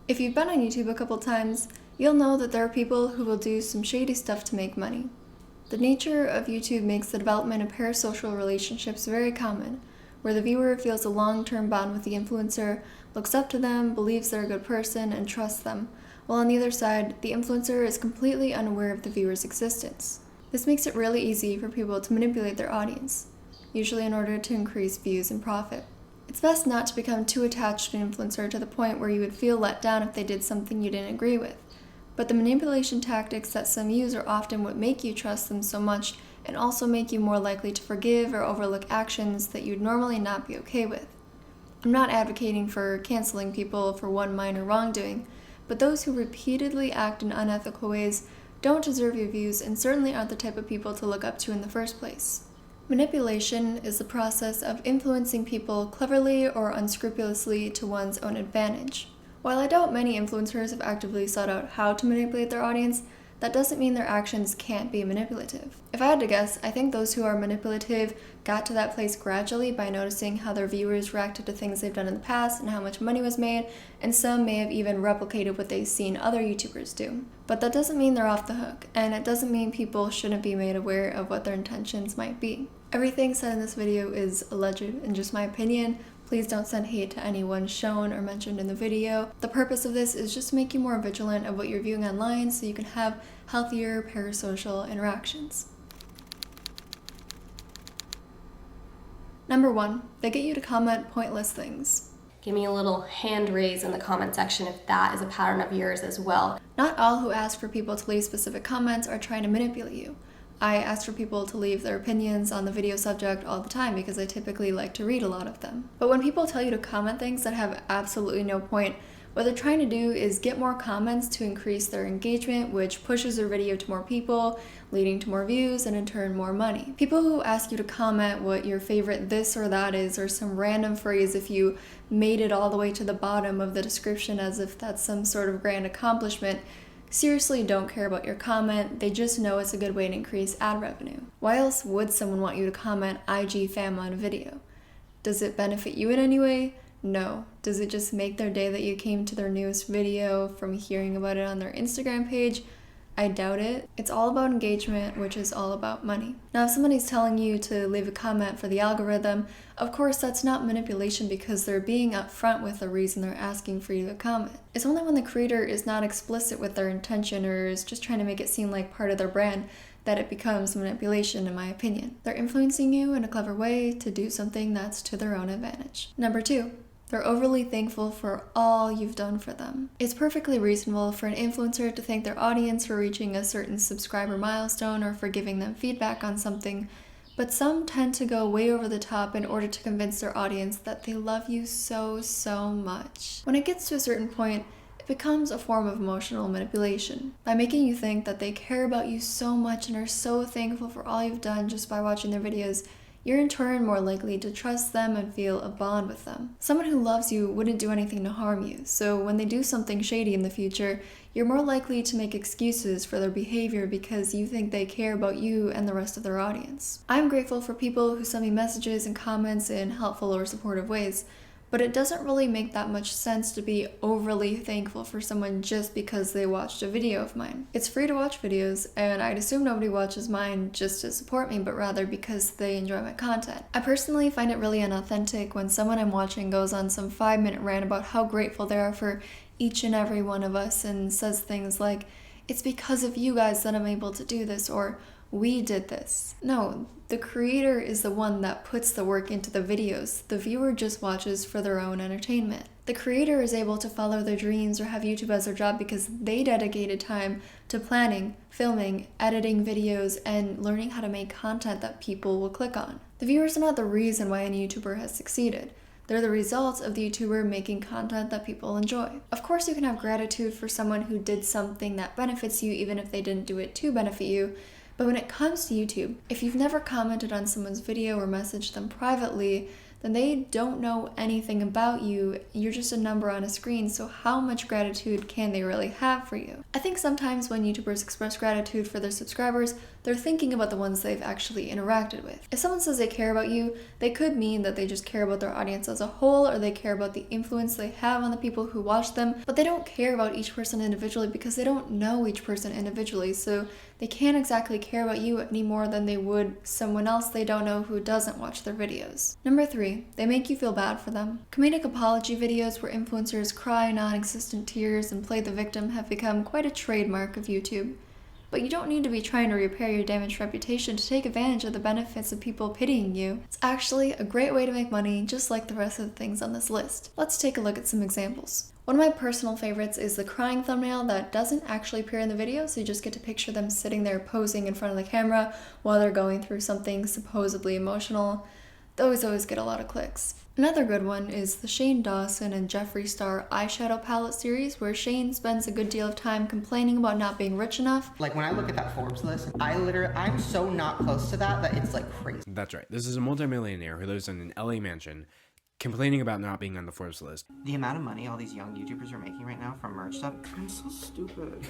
If you've been on YouTube a couple times, you'll know that there are people who will do some shady stuff to make money. The nature of YouTube makes the development of parasocial relationships very common, where the viewer feels a long-term bond with the influencer, looks up to them, believes they're a good person, and trusts them, while on the other side, the influencer is completely unaware of the viewer's existence. This makes it really easy for people to manipulate their audience, usually in order to increase views and profit. It's best not to become too attached to an influencer to the point where you would feel let down if they did something you didn't agree with. But the manipulation tactics that some use are often what make you trust them so much and also make you more likely to forgive or overlook actions that you'd normally not be okay with. I'm not advocating for canceling people for one minor wrongdoing, but those who repeatedly act in unethical ways don't deserve your views and certainly aren't the type of people to look up to in the first place. Manipulation is the process of influencing people cleverly or unscrupulously to one's own advantage. While I doubt many influencers have actively sought out how to manipulate their audience, that doesn't mean their actions can't be manipulative. If I had to guess, I think those who are manipulative got to that place gradually by noticing how their viewers reacted to things they've done in the past and how much money was made, and some may have even replicated what they've seen other YouTubers do. But that doesn't mean they're off the hook, and it doesn't mean people shouldn't be made aware of what their intentions might be. Everything said in this video is alleged and just my opinion. Please don't send hate to anyone shown or mentioned in the video. The purpose of this is just to make you more vigilant of what you're viewing online so you can have healthier parasocial interactions. Number 1, they get you to comment pointless things. Give me a little hand raise in the comment section if that is a pattern of yours as well. Not all who ask for people to leave specific comments are trying to manipulate you. I ask for people to leave their opinions on the video subject all the time because I typically like to read a lot of them. But when people tell you to comment things that have absolutely no point, what they're trying to do is get more comments to increase their engagement, which pushes their video to more people, leading to more views and in turn more money. People who ask you to comment what your favorite this or that is, or some random phrase if you made it all the way to the bottom of the description as if that's some sort of grand accomplishment, seriously don't care about your comment, they just know it's a good way to increase ad revenue. Why else would someone want you to comment IG fam on a video? Does it benefit you in any way? No. Does it just make their day that you came to their newest video from hearing about it on their Instagram page? I doubt it. It's all about engagement, which is all about money. Now, if somebody's telling you to leave a comment for the algorithm, of course that's not manipulation because they're being upfront with the reason they're asking for you to comment. It's only when the creator is not explicit with their intention or is just trying to make it seem like part of their brand that it becomes manipulation, in my opinion. They're influencing you in a clever way to do something that's to their own advantage. Number 2. They're overly thankful for all you've done for them. It's perfectly reasonable for an influencer to thank their audience for reaching a certain subscriber milestone or for giving them feedback on something, but some tend to go way over the top in order to convince their audience that they love you so much. When it gets to a certain point, it becomes a form of emotional manipulation. By making you think that they care about you so much and are so thankful for all you've done just by watching their videos, you're in turn more likely to trust them and feel a bond with them. Someone who loves you wouldn't do anything to harm you, so when they do something shady in the future, you're more likely to make excuses for their behavior because you think they care about you and the rest of their audience. I'm grateful for people who send me messages and comments in helpful or supportive ways, but it doesn't really make that much sense to be overly thankful for someone just because they watched a video of mine. It's free to watch videos, and I'd assume nobody watches mine just to support me, but rather because they enjoy my content. I personally find it really unauthentic when someone I'm watching goes on some 5-minute rant about how grateful they are for each and every one of us and says things like, "It's because of you guys that I'm able to do this," or "We did this." No, the creator is the one that puts the work into the videos. The viewer just watches for their own entertainment. The creator is able to follow their dreams or have YouTube as their job because they dedicated time to planning, filming, editing videos, and learning how to make content that people will click on. The viewers are not the reason why any YouTuber has succeeded. They're the results of the YouTuber making content that people enjoy. Of course, you can have gratitude for someone who did something that benefits you even if they didn't do it to benefit you. But when it comes to YouTube, if you've never commented on someone's video or messaged them privately, then they don't know anything about you. You're just a number on a screen, so how much gratitude can they really have for you? I think sometimes when YouTubers express gratitude for their subscribers, they're thinking about the ones they've actually interacted with. If someone says they care about you, they could mean that they just care about their audience as a whole, or they care about the influence they have on the people who watch them, but they don't care about each person individually because they don't know each person individually, so they can't exactly care about you any more than they would someone else they don't know who doesn't watch their videos. Number 3, they make you feel bad for them. Comedic apology videos where influencers cry non-existent tears and play the victim have become quite a trademark of YouTube. But you don't need to be trying to repair your damaged reputation to take advantage of the benefits of people pitying you. It's actually a great way to make money, just like the rest of the things on this list. Let's take a look at some examples. One of my personal favorites is the crying thumbnail that doesn't actually appear in the video, so you just get to picture them sitting there posing in front of the camera while they're going through something supposedly emotional. Those always get a lot of clicks. Another good one is the Shane Dawson and Jeffree Star eyeshadow palette series, where Shane spends a good deal of time complaining about not being rich enough. Like when I look at that Forbes list, I'm so not close to that it's like crazy. That's right. This is a multimillionaire who lives in an LA mansion, complaining about not being on the Forbes list. The amount of money all these young YouTubers are making right now from merch stuff, I'm so stupid.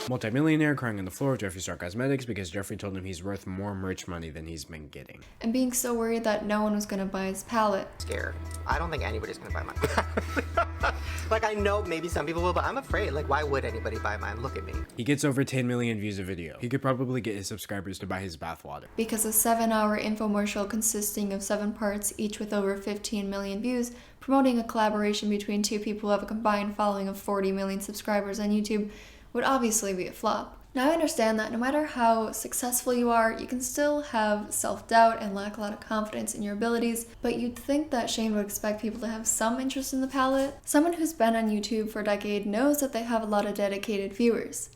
Multimillionaire crying on the floor of Jeffree Star Cosmetics because Jeffree told him he's worth more merch money than he's been getting. And being so worried that no one was gonna buy his palette. Scared. I don't think anybody's gonna buy mine. Like, I know maybe some people will, but I'm afraid. Like, why would anybody buy mine? Look at me. He gets over 10 million views a video. He could probably get his subscribers to buy his bathwater. Because a 7-hour infomercial consisting of 7 parts, each with over 15 million views, promoting a collaboration between 2 people who have a combined following of 40 million subscribers on YouTube would obviously be a flop. Now I understand that no matter how successful you are, you can still have self-doubt and lack a lot of confidence in your abilities, but you'd think that Shane would expect people to have some interest in the palette. Someone who's been on YouTube for a decade knows that they have a lot of dedicated viewers.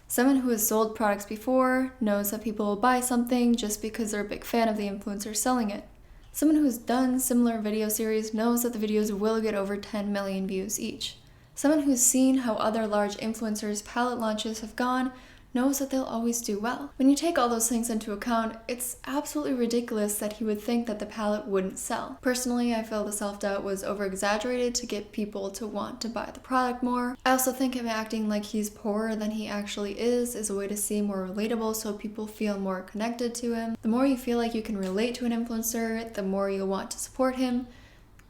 Someone who has sold products before knows that people will buy something just because they're a big fan of the influencer selling it. Someone who's done similar video series knows that the videos will get over 10 million views each. Someone who's seen how other large influencers' palette launches have gone knows that they'll always do well. When you take all those things into account, it's absolutely ridiculous that he would think that the palette wouldn't sell. Personally, I feel the self-doubt was over-exaggerated to get people to want to buy the product more. I also think him acting like he's poorer than he actually is a way to seem more relatable so people feel more connected to him. The more you feel like you can relate to an influencer, the more you'll want to support him.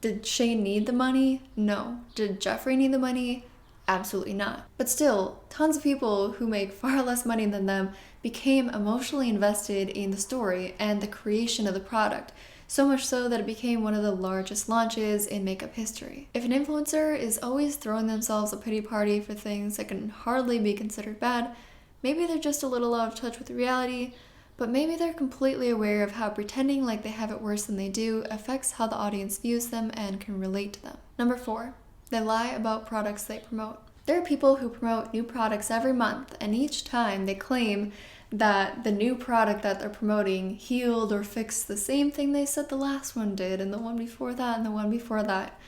Did Shane need the money? No. Did Jeffree need the money? Absolutely not. But still, tons of people who make far less money than them became emotionally invested in the story and the creation of the product, so much so that it became one of the largest launches in makeup history. If an influencer is always throwing themselves a pity party for things that can hardly be considered bad, maybe they're just a little out of touch with reality, but maybe they're completely aware of how pretending like they have it worse than they do affects how the audience views them and can relate to them. Number 4, they lie about products they promote. There are people who promote new products every month, and each time they claim that the new product that they're promoting healed or fixed the same thing they said the last one did, and the one before that, and the one before that.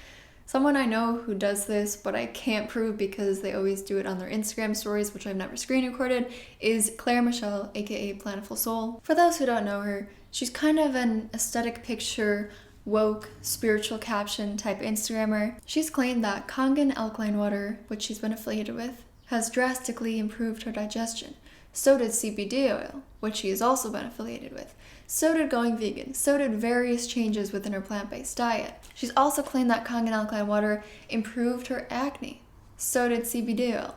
Someone I know who does this, but I can't prove because they always do it on their Instagram stories, which I've never screen recorded, is Claire Michelle, aka Planetful Soul. For those who don't know her, she's kind of an aesthetic picture, woke, spiritual caption type Instagrammer. She's claimed that Kangen alkaline water, which she's been affiliated with, has drastically improved her digestion. So did CBD oil, which she has also been affiliated with. So did going vegan. So did various changes within her plant-based diet. She's also claimed that Kangen alkaline water improved her acne. So did CBD oil.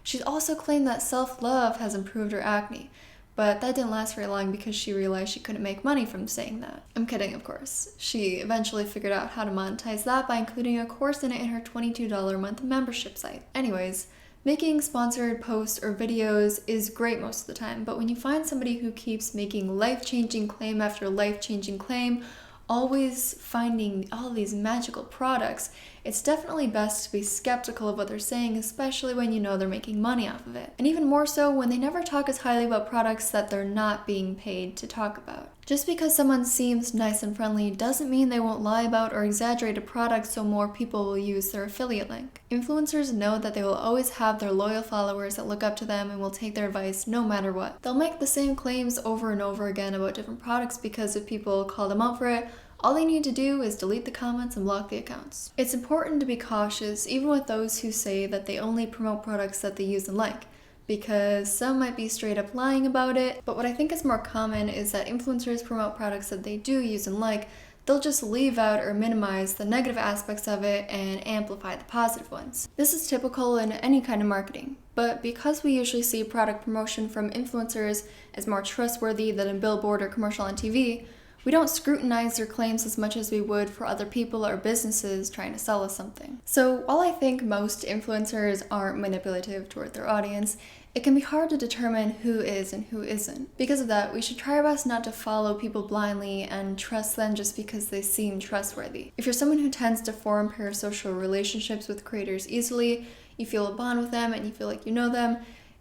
She's also claimed that self-love has improved her acne, but that didn't last very long because she realized she couldn't make money from saying that. I'm kidding, of course. She eventually figured out how to monetize that by including a course in it in her $22 a month membership site. Anyways, making sponsored posts or videos is great most of the time, but when you find somebody who keeps making life-changing claim after life-changing claim, always finding all these magical products, it's definitely best to be skeptical of what they're saying, especially when you know they're making money off of it. And even more so when they never talk as highly about products that they're not being paid to talk about. Just because someone seems nice and friendly doesn't mean they won't lie about or exaggerate a product so more people will use their affiliate link. Influencers know that they will always have their loyal followers that look up to them and will take their advice no matter what. They'll make the same claims over and over again about different products because if people call them out for it, All they need to do is delete the comments and block the accounts. It's important to be cautious even with those who say that they only promote products that they use and like, because some might be straight up lying about it. But what I think is more common is that influencers promote products that they do use and like, they'll just leave out or minimize the negative aspects of it and amplify the positive ones. This is typical in any kind of marketing, but because we usually see product promotion from influencers as more trustworthy than a billboard or commercial on TV, we don't scrutinize their claims as much as we would for other people or businesses trying to sell us something. So while I think most influencers aren't manipulative toward their audience, it can be hard to determine who is and who isn't. Because of that, we should try our best not to follow people blindly and trust them just because they seem trustworthy. If you're someone who tends to form parasocial relationships with creators easily, you feel a bond with them and you feel like you know them,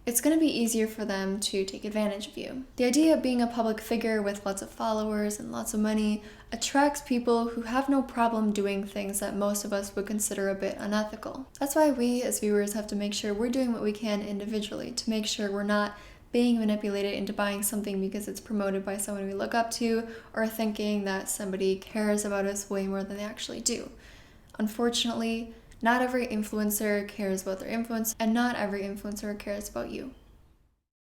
it's going to be easier for them to take advantage of you. The idea of being a public figure with lots of followers and lots of money attracts people who have no problem doing things that most of us would consider a bit unethical. That's why we as viewers have to make sure we're doing what we can individually to make sure we're not being manipulated into buying something because it's promoted by someone we look up to, or thinking that somebody cares about us way more than they actually do. Unfortunately, not every influencer cares about their influence, and not every influencer cares about you.